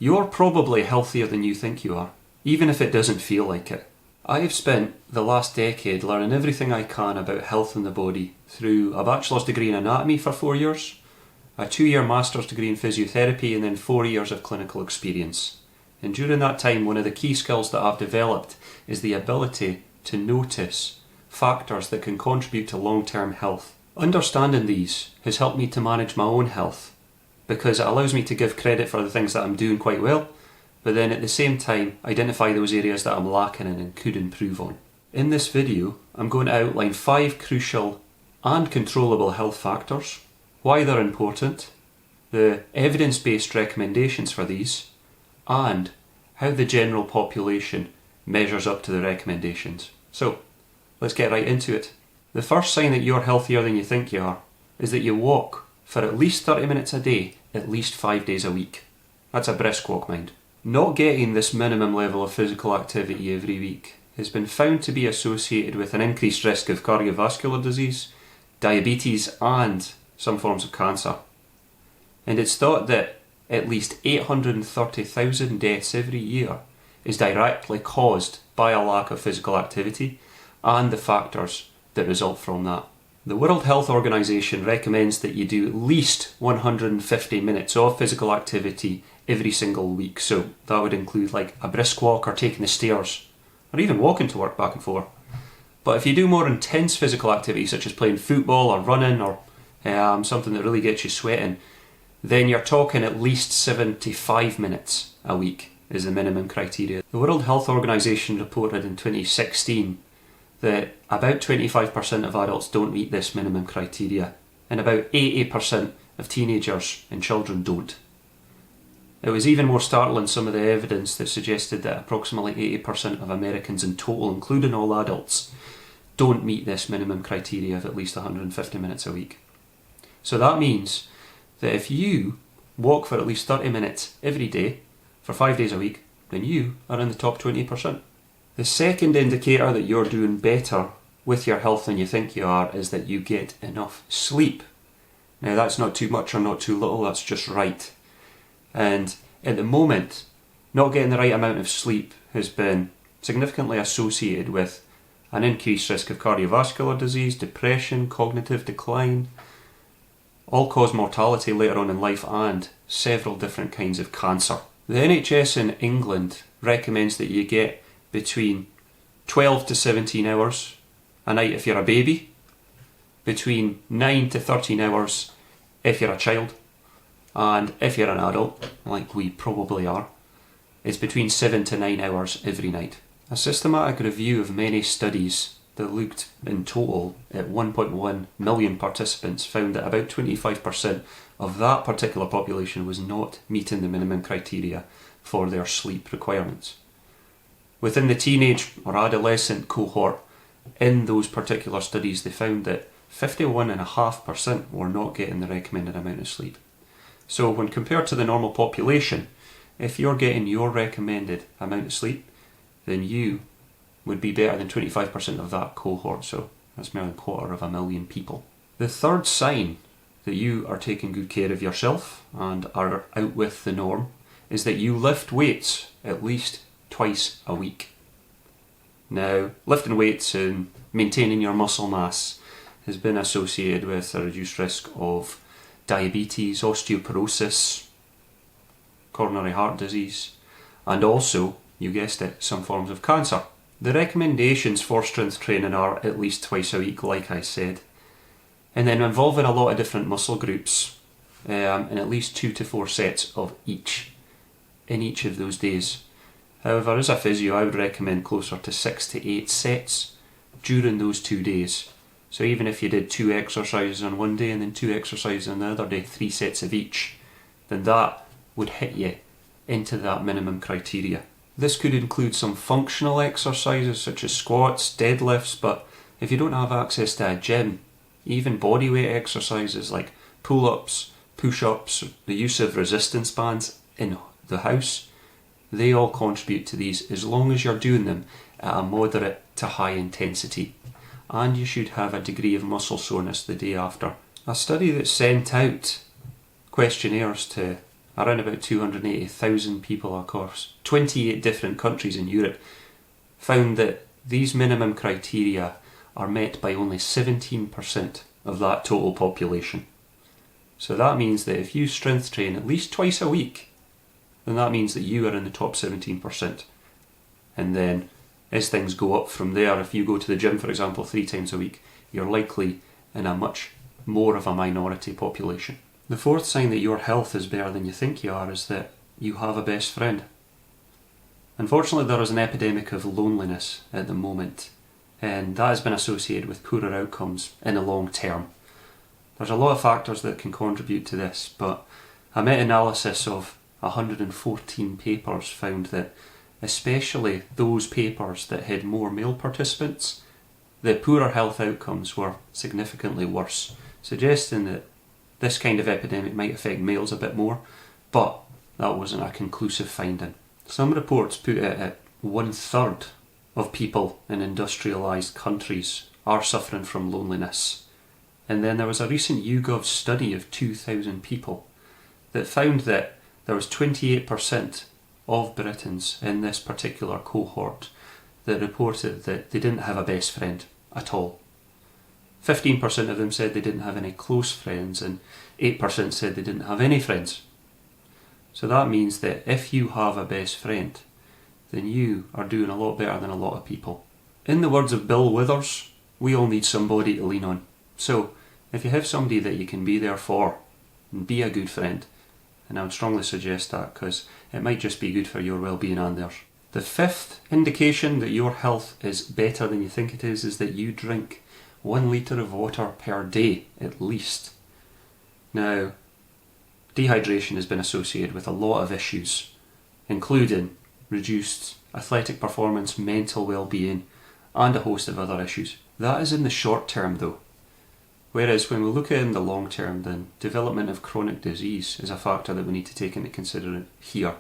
You're probably healthier than you think you are, even if it doesn't feel like it. I've spent the last decade learning everything I can about health in the body through a bachelor's degree in anatomy for 4 years, a 2-year master's degree in physiotherapy, and then 4 years of clinical experience. And during that time, one of the key skills that I've developed is the ability to notice factors that can contribute to long-term health. Understanding these has helped me to manage my own health, because it allows me to give credit for the things that I'm doing quite well, but then at the same time identify those areas that I'm lacking in and could improve on. In this video, I'm going to outline 5 crucial and controllable health factors, why they're important, the evidence-based recommendations for these, and how the general population measures up to the recommendations. So, let's get right into it. The first sign that you're healthier than you think you are is that you walk for at least 30 minutes a day, at least 5 days a week. That's a brisk walk, mind. Not getting this minimum level of physical activity every week has been found to be associated with an increased risk of cardiovascular disease, diabetes, and some forms of cancer. And it's thought that at least 830,000 deaths every year is directly caused by a lack of physical activity and the factors that result from that. The World Health Organization recommends that you do at least 150 minutes of physical activity every single week. So that would include like a brisk walk or taking the stairs, or even walking to work back and forth. But if you do more intense physical activity, such as playing football or running or something that really gets you sweating, then you're talking at least 75 minutes a week is the minimum criteria. The World Health Organization reported in 2016 that about 25% of adults don't meet this minimum criteria, and about 80% of teenagers and children don't. It was even more startling, some of the evidence that suggested that approximately 80% of Americans in total, including all adults, don't meet this minimum criteria of at least 150 minutes a week. So that means that if you walk for at least 30 minutes every day for 5 days a week, then you are in the top 20%. The second indicator that you're doing better with your health than you think you are is that you get enough sleep. Now that's not too much or not too little, that's just right. And at the moment, not getting the right amount of sleep has been significantly associated with an increased risk of cardiovascular disease, depression, cognitive decline, all-cause mortality later on in life, and several different kinds of cancer. The NHS in England recommends that you get between 12 to 17 hours a night if you're a baby, between 9 to 13 hours if you're a child, and if you're an adult, like we probably are, it's between 7 to 9 hours every night. A systematic review of many studies that looked in total at 1.1 million participants found that about 25% of that particular population was not meeting the minimum criteria for their sleep requirements. Within the teenage or adolescent cohort, in those particular studies, they found that 51.5% were not getting the recommended amount of sleep. So when compared to the normal population, if you're getting your recommended amount of sleep, then you would be better than 25% of that cohort, so that's more than 250,000 people. The third sign that you are taking good care of yourself and are out with the norm is that you lift weights at least twice a week. Now, lifting weights and maintaining your muscle mass has been associated with a reduced risk of diabetes, osteoporosis, coronary heart disease, and also, you guessed it, some forms of cancer. The recommendations for strength training are at least twice a week, like I said, and then involving a lot of different muscle groups, and at least 2 to 4 sets of each in each of those days. However, as a physio, I would recommend closer to 6 to 8 sets during those 2 days. So even if you did 2 exercises on one day and then 2 exercises on the other day, 3 sets of each, then that would hit you into that minimum criteria. This could include some functional exercises such as squats, deadlifts, but if you don't have access to a gym, even bodyweight exercises like pull-ups, push-ups, the use of resistance bands in the house, they all contribute to these as long as you're doing them at a moderate to high intensity. And you should have a degree of muscle soreness the day after. A study that sent out questionnaires to around about 280,000 people across 28 different countries in Europe, found that these minimum criteria are met by only 17% of that total population. So that means that if you strength train at least twice a week, then that means that you are in the top 17%. And then as things go up from there, if you go to the gym, for example, 3 times a week, you're likely in a much more of a minority population. The fourth sign that your health is better than you think you are is that you have a best friend. Unfortunately, there is an epidemic of loneliness at the moment, and that has been associated with poorer outcomes in the long term. There's a lot of factors that can contribute to this, but a meta-analysis of 114 papers found that especially those papers that had more male participants, the poorer health outcomes were significantly worse, suggesting that this kind of epidemic might affect males a bit more, but that wasn't a conclusive finding. Some reports put it at 1/3 of people in industrialised countries are suffering from loneliness. And then there was a recent YouGov study of 2,000 people that found that there was 28% of Britons in this particular cohort that reported that they didn't have a best friend at all. 15% of them said they didn't have any close friends, and 8% said they didn't have any friends. So that means that if you have a best friend, then you are doing a lot better than a lot of people. In the words of Bill Withers, we all need somebody to lean on. So if you have somebody that you can be there for and be a good friend, and I would strongly suggest that because it might just be good for your well-being and theirs. The fifth indication that your health is better than you think it is that you drink 1 litre of water per day at least. Now, dehydration has been associated with a lot of issues, including reduced athletic performance, mental well-being, and a host of other issues. That is in the short term though. Whereas when we look at it in the long term, then development of chronic disease is a factor that we need to take into consideration here.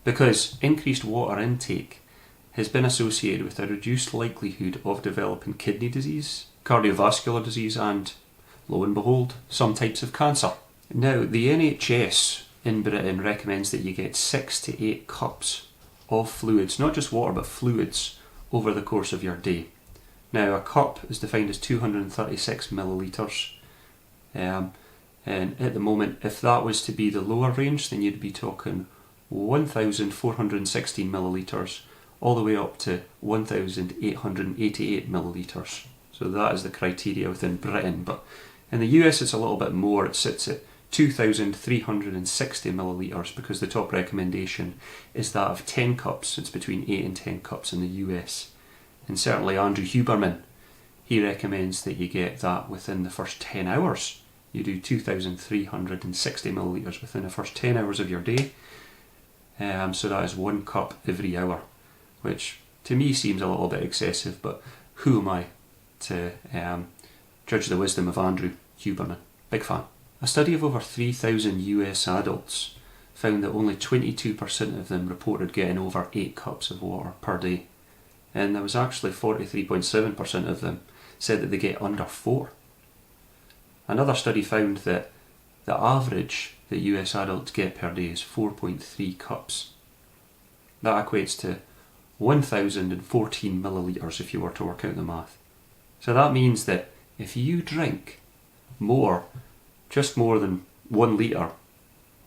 Because increased water intake has been associated with a reduced likelihood of developing kidney disease, cardiovascular disease, and, lo and behold, some types of cancer. Now, the NHS in Britain recommends that you get 6 to 8 cups of fluids, not just water but fluids, over the course of your day. Now, a cup is defined as 236 millilitres, and at the moment, if that was to be the lower range, then you'd be talking 1,416 millilitres all the way up to 1,888 millilitres. So that is the criteria within Britain, but in the US it's a little bit more. It sits at 2,360 millilitres because the top recommendation is that of 10 cups. It's between 8 and 10 cups in the US. And certainly Andrew Huberman, he recommends that you get that within the first 10 hours. You do 2,360 millilitres within the first 10 hours of your day. So that is 1 cup every hour, which to me seems a little bit excessive, but who am I to judge the wisdom of Andrew Huberman? Big fan. A study of over 3,000 US adults found that only 22% of them reported getting over 8 cups of water per day. And there was actually 43.7% of them said that they get under 4. Another study found that the average that US adults get per day is 4.3 cups. That equates to 1,014 millilitres if you were to work out the math. So that means that if you drink more, just more than 1 litre,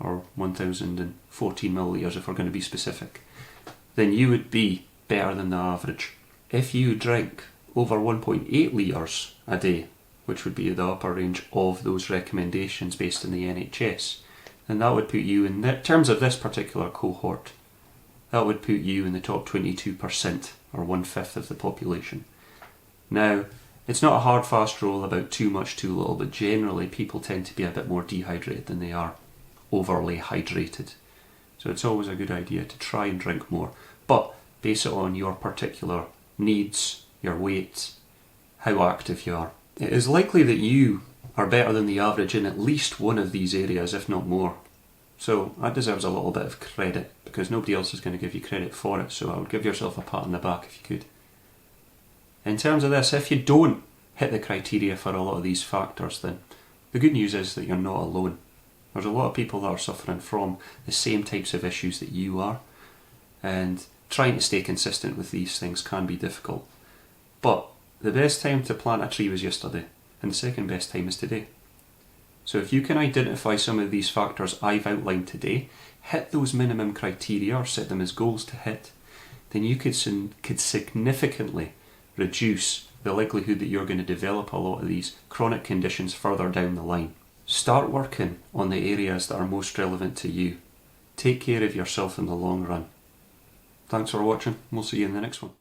or 1,014 millilitres if we're going to be specific, then you would be better than the average. If you drink over 1.8 litres a day, which would be the upper range of those recommendations based on the NHS, then that would put you, in terms of this particular cohort, that would put you in the top 22%, or 1/5 of the population. Now, it's not a hard fast rule about too much, too little, but generally people tend to be a bit more dehydrated than they are overly hydrated. So it's always a good idea to try and drink more, but base it on your particular needs, your weight, how active you are. It is likely that you are better than the average in at least one of these areas, if not more. So that deserves a little bit of credit, because nobody else is going to give you credit for it, so I would give yourself a pat on the back if you could. In terms of this, if you don't hit the criteria for a lot of these factors, then the good news is that you're not alone. There's a lot of people that are suffering from the same types of issues that you are, and trying to stay consistent with these things can be difficult. But the best time to plant a tree was yesterday, and the second best time is today. So if you can identify some of these factors I've outlined today, hit those minimum criteria or set them as goals to hit, then you could significantly reduce the likelihood that you're going to develop a lot of these chronic conditions further down the line. Start working on the areas that are most relevant to you. Take care of yourself in the long run. Thanks for watching. We'll see you in the next one.